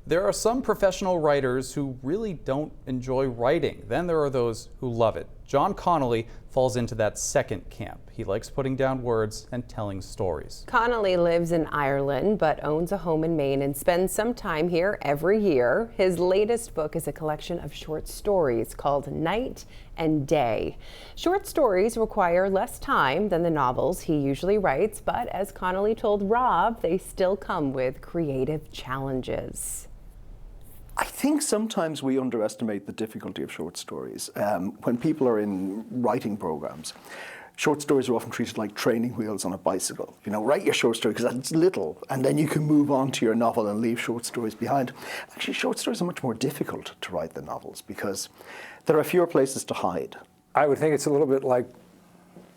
There are some professional writers who really don't enjoy writing. Then there are those who love it. John Connolly falls into that second camp. He likes putting down words and telling stories. Connolly lives in Ireland but owns a home in Maine and spends some time here every year. His latest book is a collection of short stories called Night and Day. Short stories require less time than the novels he usually writes, but as Connolly told Rob, they still come with creative challenges. I think sometimes we underestimate the difficulty of short stories. When people are in writing programs, short stories are often treated like training wheels on a bicycle. You know, write your short story because that's little, and then you can move on to your novel and leave short stories behind. Actually, short stories are much more difficult to write than novels because there are fewer places to hide. I would think it's a little bit like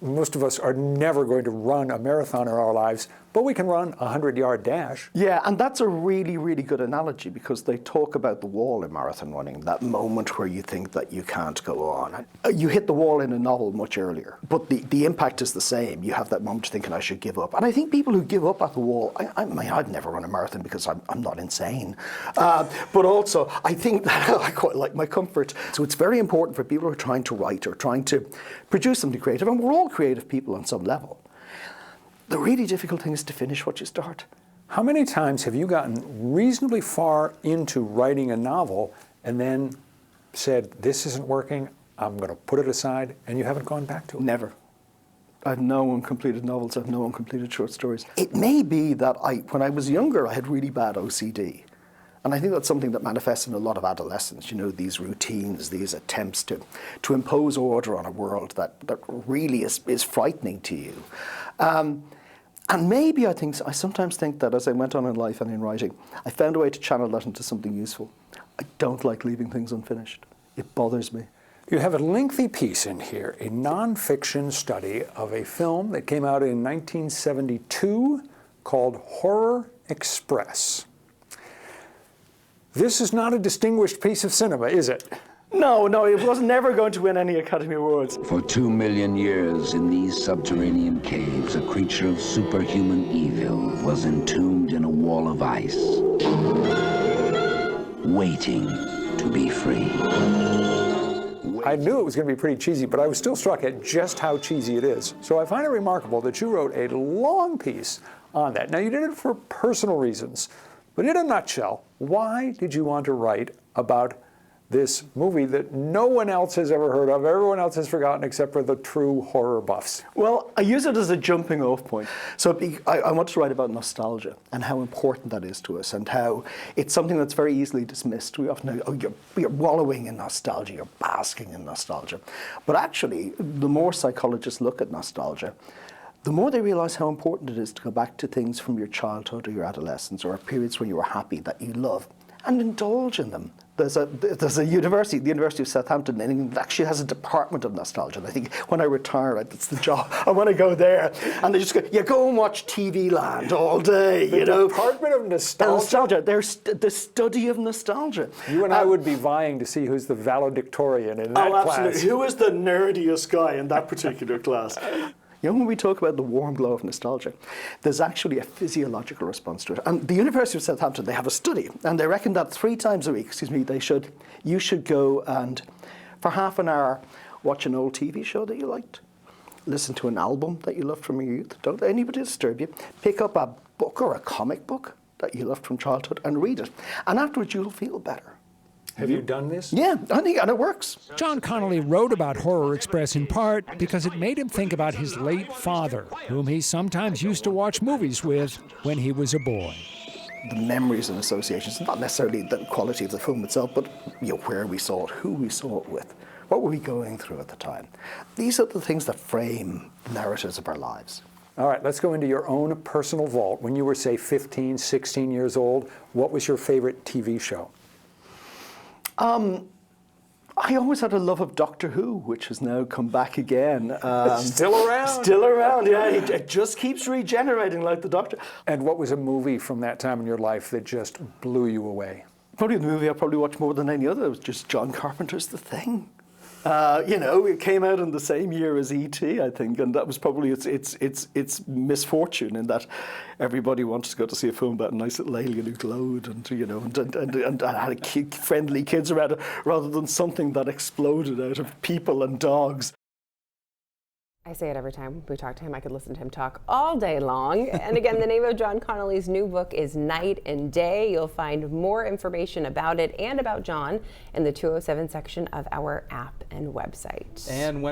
most of us are never going to run a marathon in our lives, but we can run a 100-yard dash. Yeah, and that's a really, really good analogy because they talk about the wall in marathon running, that moment where you think that you can't go on. You hit the wall in a novel much earlier, but the impact is the same. You have that moment thinking, I should give up. And I think people who give up at the wall, I mean, I'd never run a marathon because I'm not insane. But also, I think that I quite like my comfort. So it's very important for people who are trying to write or trying to produce something creative, and we're all creative people on some level. The really difficult thing is to finish what you start. How many times have you gotten reasonably far into writing a novel and then said, this isn't working, I'm going to put it aside, and you haven't gone back to it? Never. I have no uncompleted novels, I have no uncompleted short stories. It may be that when I was younger, I had really bad OCD. And I think that's something that manifests in a lot of adolescents, you know, these routines, these attempts to impose order on a world that really is frightening to you. And maybe I sometimes think that as I went on in life and in writing, I found a way to channel that into something useful. I don't like leaving things unfinished. It bothers me. You have a lengthy piece in here, a non-fiction study of a film that came out in 1972 called Horror Express. This is not a distinguished piece of cinema, is it? No, it was never going to win any Academy Awards. For 2 million years in these subterranean caves, a creature of superhuman evil was entombed in a wall of ice, waiting to be free. I knew it was going to be pretty cheesy, but I was still struck at just how cheesy it is. So I find it remarkable that you wrote a long piece on that. Now, you did it for personal reasons, but in a nutshell, why did you want to write about this movie that no one else has ever heard of, everyone else has forgotten except for the true horror buffs? Well, I use it as a jumping off point. So I wanted to write about nostalgia and how important that is to us and how it's something that's very easily dismissed. We often know, oh, you're wallowing in nostalgia, you're basking in nostalgia. But actually, the more psychologists look at nostalgia, the more they realize how important it is to go back to things from your childhood or your adolescence or periods when you were happy that you love and indulge in them. There's a university, the University of Southampton, and it actually has a department of nostalgia. And I think when I retire, that's the job. I want to go there. And they just go, yeah, go and watch TV Land all day, you know. Department of Nostalgia? They're the study of nostalgia. You and I would be vying to see who's the valedictorian in that class. Absolutely. Who is the nerdiest guy in that particular class? You know, when we talk about the warm glow of nostalgia, there's actually a physiological response to it. And the University of Southampton, they have a study, and they reckon that 3 times a week, you should go and, for half an hour, watch an old TV show that you liked, listen to an album that you loved from your youth, don't let anybody disturb you, pick up a book or a comic book that you loved from childhood and read it. And afterwards, you'll feel better. Have you done this? Yeah, I think, and it works. John Connolly wrote about Horror Express in part because it made him think about his late father, whom he sometimes used to watch movies with when he was a boy. The memories and associations, not necessarily the quality of the film itself, but where we saw it, who we saw it with, what were we going through at the time. These are the things that frame narratives of our lives. All right, let's go into your own personal vault. When you were, say, 15, 16 years old, what was your favorite TV show? I always had a love of Doctor Who, which has now come back again. Still around? Still around, yeah. It just keeps regenerating like the Doctor. And what was a movie from that time in your life that just blew you away? Probably the movie I probably watched more than any other was just John Carpenter's The Thing. You know, it came out in the same year as E.T., I think, and that was probably its misfortune in that everybody wanted to go to see a film about a nice little alien who glowed and, you know, and had friendly kids around it, rather than something that exploded out of people and dogs. I say it every time we talk to him. I could listen to him talk all day long. And again, the name of John Connolly's new book is Night and Day. You'll find more information about it and about John in the 207 section of our app and website. And when